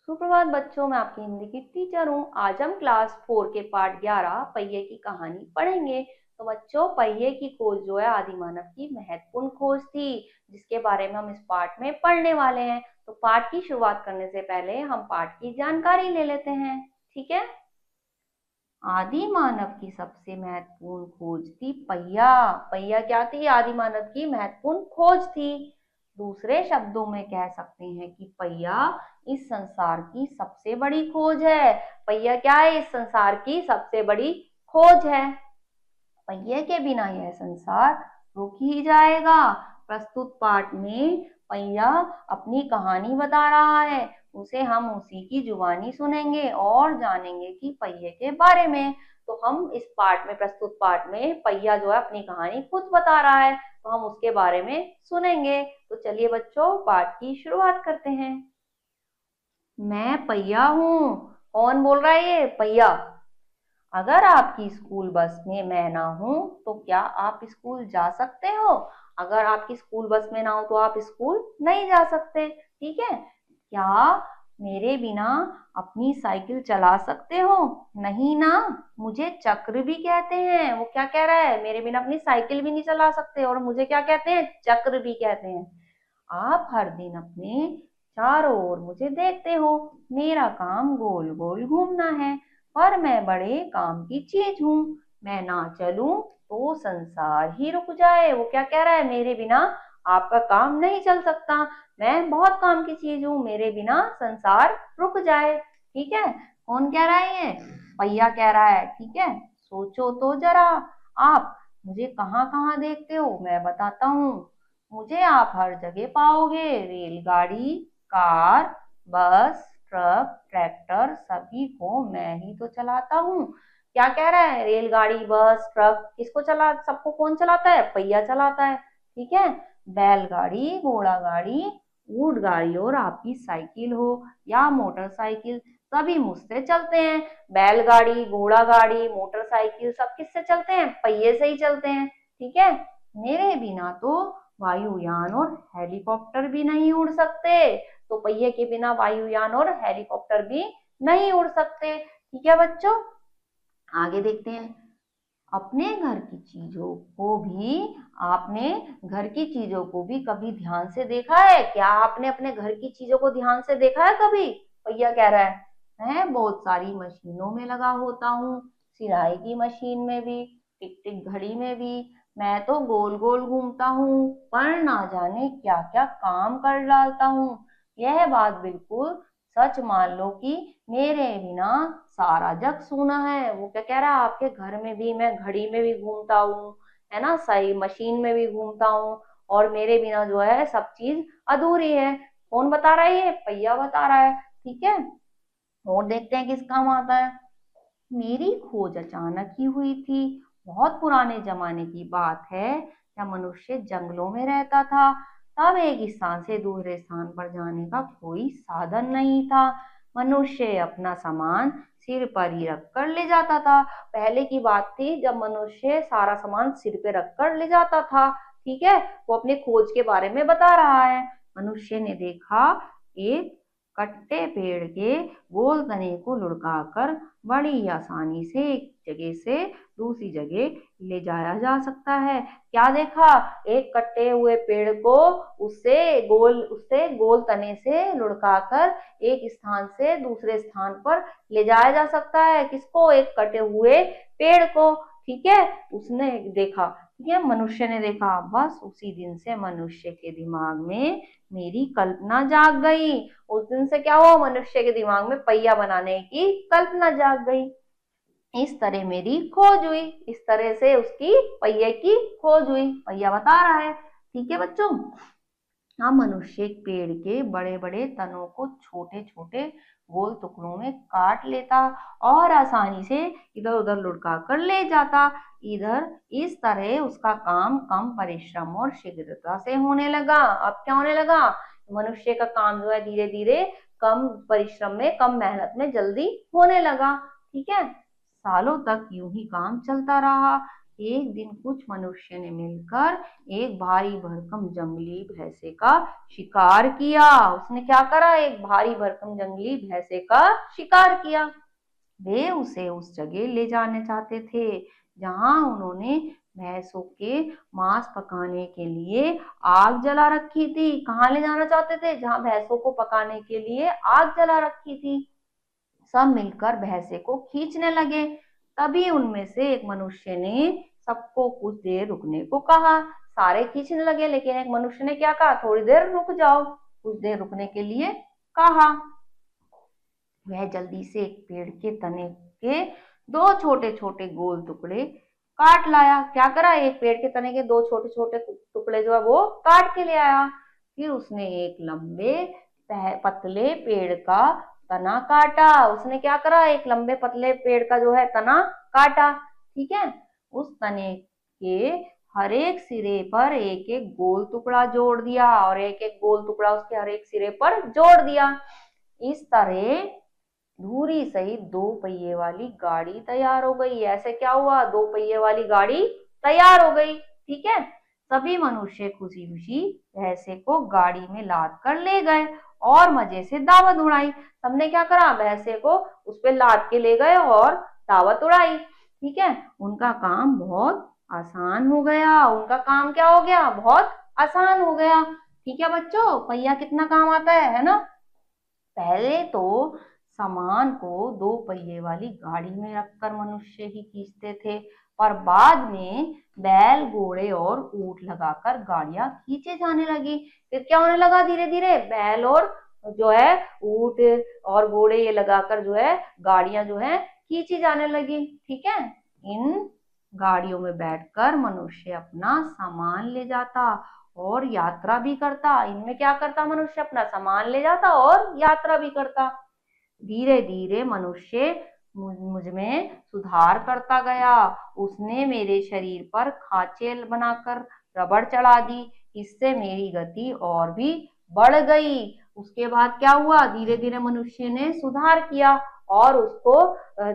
सुप्रभात बच्चों, मैं आपकी हिंदी की टीचर हूँ। आज हम क्लास 4 के पार्ट 11 पहिए की कहानी पढ़ेंगे। तो बच्चों, पहिए की खोज जो है आदि मानव की महत्वपूर्ण खोज थी, जिसके बारे में हम इस पार्ट में पढ़ने वाले हैं। तो पार्ट की शुरुआत करने से पहले हम पार्ट की जानकारी ले लेते हैं। ठीक है। आदि मानव की सबसे महत्वपूर्ण खोज थी पहिया। पहिया क्या थी? आदि मानव की महत्वपूर्ण खोज थी। दूसरे शब्दों में कह सकते हैं कि पहिया इस संसार की सबसे बड़ी खोज है। पहिया क्या है? इस संसार की सबसे बड़ी खोज है। पहिए के बिना यह संसार रुक ही जाएगा। प्रस्तुत पाठ में पहिया अपनी कहानी बता रहा है। उसे हम उसी की जुबानी सुनेंगे और जानेंगे कि पहिए के बारे में। तो हम इस पाठ में, प्रस्तुत पाठ में पहिया जो है अपनी कहानी खुद बता रहा है, तो हम उसके बारे में सुनेंगे। तो चलिए बच्चों, पाठ की शुरुआत करते हैं। मैं पहिया हूँ। कौन बोल रहा है? ये पहिया। अगर आपकी स्कूल बस में मैं ना हूं तो क्या आप स्कूल जा सकते हो? अगर आपकी स्कूल बस में ना हो तो आप स्कूल नहीं जा सकते। ठीक है। क्या मेरे बिना अपनी साइकिल चला सकते हो? नहीं ना। मुझे चक्र भी कहते हैं। वो क्या कह रहा है? मेरे बिना अपनी साइकिल भी नहीं चला सकते और मुझे क्या कहते हैं? चक्र भी कहते हैं। आप हर दिन अपने चारों ओर मुझे देखते हो। मेरा काम गोल गोल घूमना है, पर मैं बड़े काम की चीज हूँ। मैं ना चलूं तो संसार ही रुक जाए। वो क्या कह रहा है? मेरे बिना आपका काम नहीं चल सकता। मैं बहुत काम की चीज हूँ, मेरे बिना संसार रुक जाए। ठीक है। कौन कह रहा है? ये पहिया कह रहा है। ठीक है। सोचो तो जरा, आप मुझे कहाँ कहाँ देखते हो? मैं बताता हूँ। मुझे आप हर जगह पाओगे। रेलगाड़ी, कार, बस, ट्रक, ट्रैक्टर, सभी को मैं ही तो चलाता हूँ। क्या कह रहा है? रेलगाड़ी, बस, ट्रक किसको चला, सबको कौन चलाता है? पहिया चलाता है। ठीक है। बैलगाड़ी, घोड़ा गाड़ी, ऊंट गाड़ी और आपकी साइकिल हो या मोटरसाइकिल, सभी मुझसे चलते हैं। बैलगाड़ी, घोड़ा गाड़ी, मोटरसाइकिल सब किससे चलते हैं? पहिए से ही चलते हैं। ठीक है। मेरे बिना तो वायुयान और हेलीकॉप्टर भी नहीं उड़ सकते। तो पहिए के बिना वायुयान और हेलीकॉप्टर भी नहीं उड़ सकते। ठीक है बच्चों, आगे देखते हैं। अपने घर की चीजों को भी आपने घर की चीजों को भी कभी ध्यान से देखा है? क्या आपने अपने घर की चीजों को ध्यान से देखा है कभी? भैया कह रहा है, मैं बहुत सारी मशीनों में लगा होता हूँ। सिलाई की मशीन में भी, टिक टिक घड़ी में भी। मैं तो गोल गोल घूमता हूँ, पर ना जाने क्या क्या काम कर डालता हूँ। यह बात बिल्कुल सच मान लो कि मेरे बिना सारा जग सूना है। वो क्या कह रहा है? आपके घर में भी मैं घड़ी में भी घूमता हूँ, है ना, सही मशीन में भी घूमता हूँ, और मेरे बिना जो है सब चीज अधूरी है। कौन बता रहा है? ये पहिया बता रहा है। ठीक है। और देखते हैं किस काम आता है। मेरी खोज अचानक ही हुई थी। बहुत पुराने जमाने की बात है, जब मनुष्य जंगलों में रहता था। तब एक स्थान से दूसरे स्थान पर जाने का कोई साधन नहीं था। मनुष्य अपना सामान सिर पर ही रख कर ले जाता था। पहले की बात थी जब मनुष्य सारा सामान सिर पे रख कर ले जाता था। ठीक है। वो अपने खोज के बारे में बता रहा है। मनुष्य ने देखा, एक कट्टे पेड़ के गोल तने को लुढ़काकर बड़ी आसानी से एक जगह से दूसरी जगह ले जाया जा सकता है। क्या देखा? एक कटे हुए पेड़ को उससे गोल तने से लुढ़काकर एक स्थान से दूसरे स्थान पर ले जाया जा सकता है। किसको? एक कटे हुए पेड़ को। ठीक है। उसने देखा। ठीक है। मनुष्य ने देखा। बस उसी दिन से मनुष्य के दिमाग में मेरी कल्पना जाग गई। उस दिन से क्या हुआ? मनुष्य के दिमाग में पहिया बनाने की कल्पना जाग गई। इस तरह मेरी खोज हुई। इस तरह से उसकी पहिए की खोज हुई। पहिया बता रहा है। ठीक है बच्चों। हाँ, मनुष्य एक पेड़ के बड़े बड़े तनों को छोटे छोटे गोल टुकड़ों में काट लेता और आसानी से इधर उधर लुढ़का कर ले जाता। इधर इस तरह उसका काम कम परिश्रम और शीघ्रता से होने लगा। अब क्या होने लगा? मनुष्य का काम जो है धीरे धीरे कम परिश्रम में, कम मेहनत में जल्दी होने लगा। ठीक है। सालों तक यूं ही काम चलता रहा। एक दिन कुछ मनुष्य ने मिलकर एक भारी भरकम जंगली भैंसे का शिकार किया। उसने क्या करा? एक भारी भरकम जंगली भैंसे का शिकार किया। वे उसे उस जगह ले जाने चाहते थे जहां उन्होंने भैंसों के मांस पकाने के लिए आग जला रखी थी। कहाँ ले जाना चाहते थे? जहां भैंसों को पकाने के लिए आग जला रखी थी। सब मिलकर भैंसे को खींचने लगे। तभी उनमें से एक मनुष्य ने सबको कुछ देर रुकने को कहा। सारे खींचने लगे, लेकिन एक मनुष्य ने क्या कहा? थोड़ी देर रुक जाओ। कुछ देर रुकने के लिए कहा। वह जल्दी से एक पेड़ के तने के दो छोटे छोटे गोल टुकड़े काट लाया। क्या करा? एक पेड़ के तने के दो छोटे छोटे टुकड़े जो है वो काट के ले आया। फिर उसने एक लंबे पतले पेड़ का तना काटा। उसने क्या करा? एक लंबे पतले पेड़ का जो है तना काटा। ठीक है। उस तने के हर एक सिरे पर एक एक गोल टुकड़ा जोड़ दिया और एक एक गोल टुकड़ा उसके हर एक सिरे पर जोड़ दिया। इस तरह धुरी सहित दो पहिए वाली गाड़ी तैयार हो गई। ऐसे क्या हुआ? दो पहिए वाली गाड़ी तैयार हो गई। ठीक है। सभी मनुष्य खुशी खुशी भैंसे को गाड़ी में लाद कर ले गए और मजे से दावत उड़ाई। सबने क्या करा? भैंसे को उस पे लाद के ले गए और दावत उड़ाई। ठीक है। उनका काम बहुत आसान हो गया। उनका काम क्या हो गया? बहुत आसान हो गया। ठीक है बच्चों, पहिया कितना काम आता है ना? पहले तो सामान को दो पहिए वाली गाड़ी में रखकर मनुष्य ही खींचते थे, पर बाद में बैल घोड़े और ऊंट लगाकर गाड़ियां खींचे जाने लगी। फिर क्या होने लगा? धीरे धीरे बैल और जो है ऊंट और घोड़े ये लगाकर जो है गाड़ियां जो है खींची जाने लगी। ठीक है। इन गाड़ियों में बैठकर मनुष्य अपना सामान ले जाता और यात्रा भी करता। इनमें क्या करता? मनुष्य अपना सामान ले जाता और यात्रा भी करता। धीरे धीरे मनुष्य मुझ में सुधार करता गया। उसने मेरे शरीर पर खांचे बनाकर रबड़ चढ़ा दी। इससे मेरी गति और भी बढ़ गई। उसके बाद क्या हुआ? धीरे धीरे मनुष्य ने सुधार किया और उसको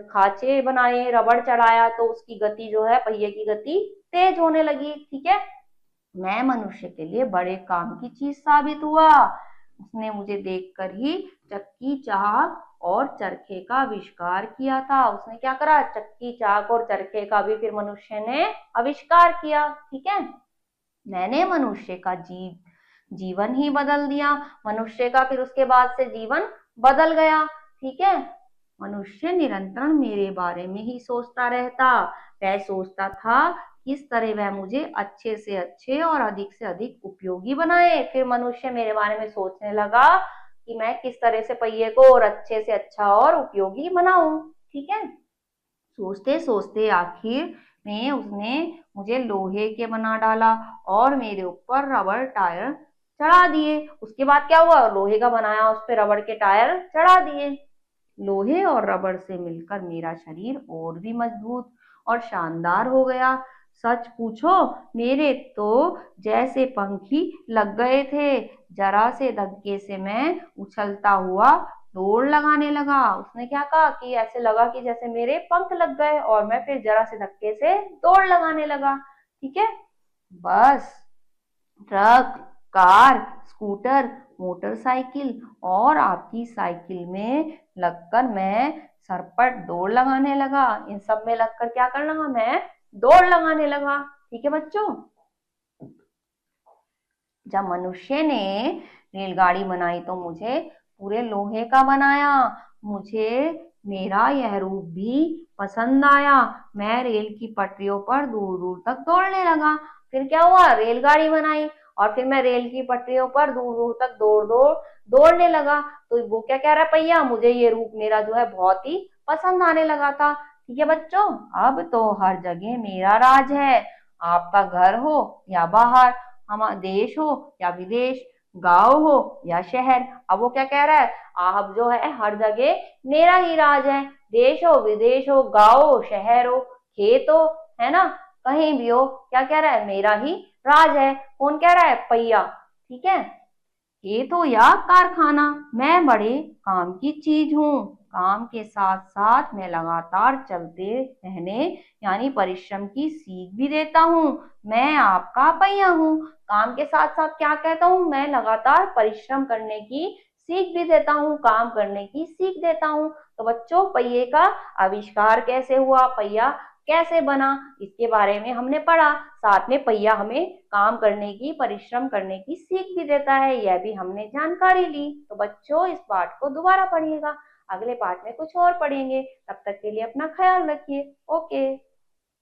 खांचे बनाए, रबड़ चढ़ाया, तो उसकी गति जो है, पहिए की गति तेज होने लगी। ठीक है। मैं मनुष्य के लिए बड़े काम की चीज साबित हुआ। उसने मुझे देखकर ही चक्की, चाक और चरखे का आविष्कार किया था। उसने क्या करा? चक्की, चाक और चरखे का भी फिर मनुष्य ने आविष्कार किया। ठीक है। मैंने मनुष्य का जीवन ही बदल दिया। मनुष्य का फिर उसके बाद से जीवन बदल गया। ठीक है। मनुष्य निरंतर मेरे बारे में ही सोचता रहता। वह सोचता था किस तरह वह मुझे अच्छे से अच्छे और अधिक से अधिक उपयोगी बनाए। फिर मनुष्य मेरे बारे में सोचने लगा कि मैं किस तरह से पहिए को और अच्छे से अच्छा और उपयोगी बनाऊं। ठीक है। सोचते सोचते आखिर में उसने मुझे लोहे के बना डाला और मेरे ऊपर रबर टायर चढ़ा दिए। उसके बाद क्या हुआ? लोहे का बनाया, उस पर रबड़ के टायर चढ़ा दिए। लोहे और रबड़ से मिलकर मेरा शरीर और भी मजबूत और शानदार हो गया। सच पूछो, मेरे तो जैसे पंख ही लग गए थे। जरा से धक्के से मैं उछलता हुआ दौड़ लगाने लगा। उसने क्या कहा कि ऐसे लगा कि जैसे मेरे पंख लग गए और मैं फिर जरा से धक्के से दौड़ लगाने लगा। ठीक है। बस, ट्रक, कार, स्कूटर, मोटरसाइकिल और आपकी साइकिल में लगकर मैं सरपट दौड़ लगाने लगा। इन सब में लगकर क्या करने लगा? मैं दौड़ लगाने लगा। ठीक है बच्चों। जब मनुष्य ने रेलगाड़ी बनाई तो मुझे पूरे लोहे का बनाया। मुझे मेरा यह रूप भी पसंद आया। मैं रेल की पटरियों पर दूर दूर तक दौड़ने लगा। फिर क्या हुआ? रेलगाड़ी बनाई और फिर मैं रेल की पटरियों पर दूर दूर तक दौड़ने लगा। तो वो क्या कह रहा है? पहिया, मुझे ये रूप मेरा जो है बहुत ही पसंद आने लगा था। ठीक है बच्चों। अब तो हर जगह मेरा राज है। आपका घर हो या बाहर, हमारा देश हो या विदेश, गांव हो या शहर, अब वो क्या कह रहा है? अब जो है हर जगह मेरा ही राज है। देश हो, विदेश हो, गांव हो, शहर हो, खेत हो, है ना, कहीं भी हो, क्या कह रहा है? मेरा ही राज है। कौन कह रहा है? पहिया। ठीक है। खेत हो या कारखाना, मैं बड़े काम की चीज हूँ। काम के साथ साथ मैं लगातार चलते रहने यानी परिश्रम की सीख भी देता हूँ। मैं आपका पहिया हूँ। काम के साथ साथ क्या कहता हूँ, मैं लगातार परिश्रम करने की सीख भी देता हूँ, काम करने की सीख देता हूँ। तो बच्चों, पहिए का आविष्कार कैसे हुआ, पहिया कैसे बना, इसके बारे में हमने पढ़ा। साथ में पहिया हमें काम करने की, परिश्रम करने की सीख भी देता है, यह भी हमने जानकारी ली। तो बच्चों, इस पाठ को दोबारा पढ़िएगा। अगले पाठ में कुछ और पढ़ेंगे। तब तक के लिए अपना ख्याल रखिए। ओके।